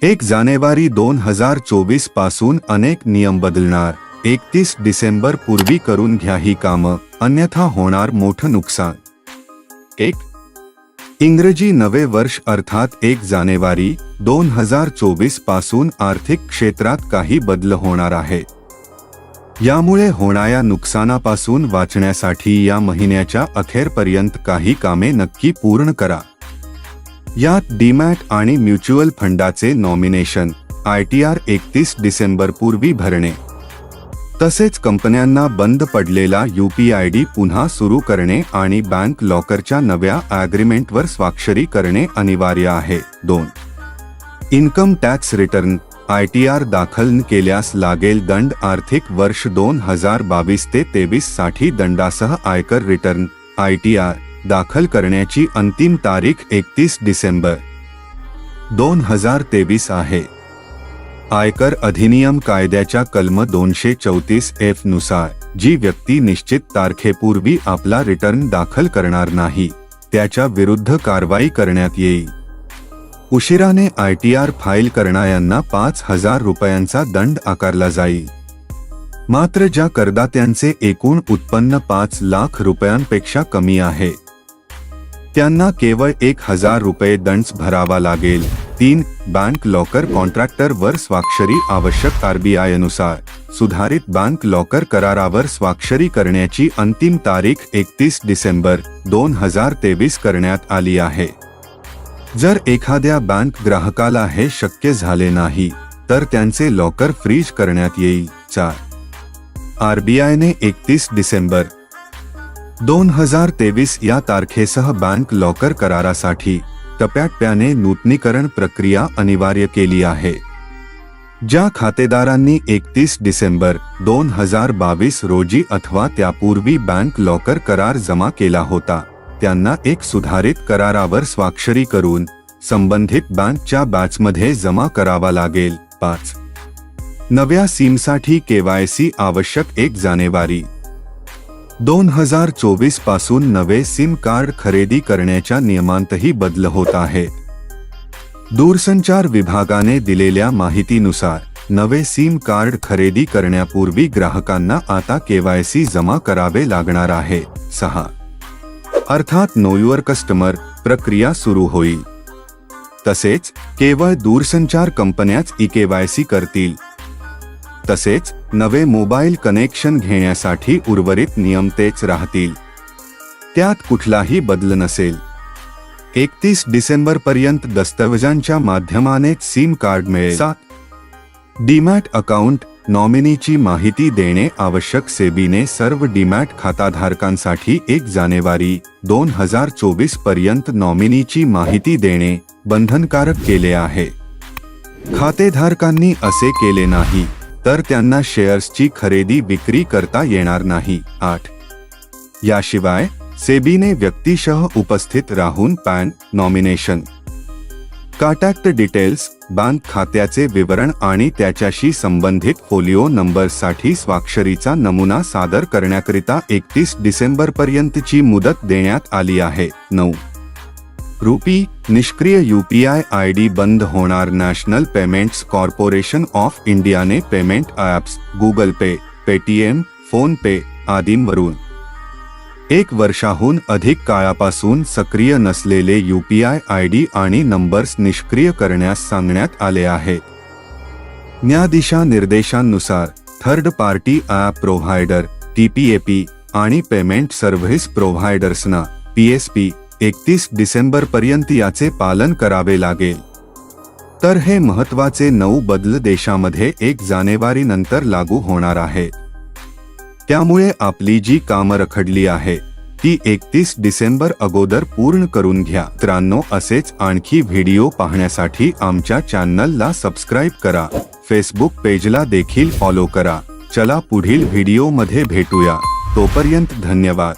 1 जानेवारी 2024 पासून अनेक नियम बदलणार। 31 डिसेंबर पूर्वी करून घ्या ही कामं, अन्यथा होणार मोठं नुकसान। 1 इंग्रजी नवे वर्ष अर्थात 1 जानेवारी 2024 पासून आर्थिक क्षेत्रात काही बदल होणार आहे। यामुळे होणाऱ्या नुकसानापासून वाचण्यासाठी या महिन्याच्या अखेरपर्यंत काही कामे नक्की पूर्ण करा। यात डीमॅट आणि म्युच्युअल फंडाचे नॉमिनेशन ITR 31 डिसेंबर पूर्वी भरणे, तसेच कंपन्यांना बंद पडलेला UPID पुन्हा सुरू करणे आणि बँक लॉकरच्या नव्या ॲग्रीमेंटवर स्वाक्षरी करणे अनिवार्य आहे। 2 इन्कम टॅक्स रिटर्न ITR दाखल न केल्यास लागेल दंड। आर्थिक वर्ष 2022 ते 23 साठी दंडासह आयकर रिटर्न ITR दाखल करण्याची अंतिम तारीख 31 डिसेंबर 2023 आहे। आयकर अधिनियम कायद्याच्या कलम 234F नुसार जी व्यक्ती निश्चित तारखेपूर्वी आपला रिटर्न दाखल करणार नाही, त्याच्या विरुद्ध कारवाई करण्यात येईल। उशिराने ITR फाईल करणाऱ्यांना 5,000 रुपयांचा दंड आकारला जाईल। मात्र ज्या करदात्यांचे एकूण उत्पन्न 5 लाख रुपयांपेक्षा कमी आहे त्यांना केवळ 1,000 रुपये दंड भरावा लागेल। 3 बँक लॉकर कॉन्ट्रॅक्टर वर स्वाक्षरी आवश्यक। RBI नुसार सुधारित बँक लॉकर करारावर स्वाक्षरी करण्याची अंतिम तारीख 31 डिसेंबर 2023 करण्यात आली आहे। जर एखाद्या बँक ग्राहकाला हे शक्य झाले नाही तर त्यांचे लॉकर फ्रीज करण्यात येईल। 4 RBIने 31 डिसेंबर 2023 या तारखेसह बँक लॉकर करारासाठी टप्प्याटप्प्याने नूतनीकरण प्रक्रिया अनिवार्य केली आहे। ज्या खातेदारांनी 31 डिसेंबर 2022 रोजी अथवा त्यापूर्वी बँक लॉकर करार जमा केला होता त्यांना एक सुधारित करारावर स्वाक्षरी करून संबंधित बँकच्या बॅचमध्ये जमा करावा लागेल। 5 नव्या सिमसाठी KYC आवश्यक। 1 जानेवारी 2024 पासून नवे सिम कार्ड खरेदी करण्याच्या नियमांतही बदल होत आहेत। दूरसंचार विभागाने दिलेल्या माहितीनुसार नवे सिम कार्ड खरेदी करण्यापूर्वी ग्राहकांना आता KYC जमा करावे लागणार आहे। 6 अर्थात नो युअर कस्टमर प्रक्रिया सुरू होईल। तसेच केवळ दूरसंचार कंपन्याच eKYC करतील। तसेच नवे मोबाईल कनेक्शन घेण्यासाठी उर्वरित नियम तेच राहतील, त्यात कुठलाही बदल नसेल। 31 डिसेंबर पर्यंत दस्तऐवजांच्या माध्यमानेच सिम कार्ड मिळेल। 7 डीमॅट अकाउंट नॉमिनीची माहिती देणे आवश्यक। सेबीने सर्व डीमॅट खाताधारकांसाठी 1 जानेवारी 2024 पर्यंत नॉमिनीची माहिती देणे बंधनकारक केले आहे। खातेधारकांनी असे केले नाही तर त्यांना शेअर्सची खरेदी विक्री करता येणार नाही। 8 याशिवाय सेबीने व्यक्तिशः उपस्थित राहून pan nomination, contact details, bank खात्याचे विवरण आणि त्याच्याशी संबंधित फोलिओ नंबरसाठी स्वाक्षरीचा नमुना सादर करण्याकरिता 31 डिसेंबर पर्यंतची मुदत देण्यात आली आहे। 9 रुपी निष्क्रिय UPI ID बंद होणार। नॅशनल पेमेंट्स कॉर्पोरेशन ऑफ इंडियाने पेमेंट ॲप्स गुगल पे, पेटीएम, फोन पे आदींवरून 1 वर्षाहून अधिक काळापासून सक्रिय नसलेले UPI ID आणि नंबर्स निष्क्रिय करण्यास सांगण्यात आले आहे। न्यायाधीशा निर्देशांनुसार third party app provider TPAP आणि पेमेंट सर्व्हिस प्रोव्हायडर्सना PSP 31 डिसेंबर पर्यंत याचे पालन करावे लागेल। तर हे महत्त्वाचे 9 बदल देशामध्ये 1 जानेवारी नंतर लागू होणार आहेत। त्यामुळे आपली जी कामं रखडली आहे ती 31 डिसेंबर अगोदर पूर्ण करून घ्या। मित्रांनो, असेच आणखी व्हिडिओ पाहण्यासाठी आमच्या चॅनलला सबस्क्राईब करा, फेसबुक पेजला देखील फॉलो करा। चला पुढील व्हिडिओमध्ये भेटूया, तोपर्यंत धन्यवाद।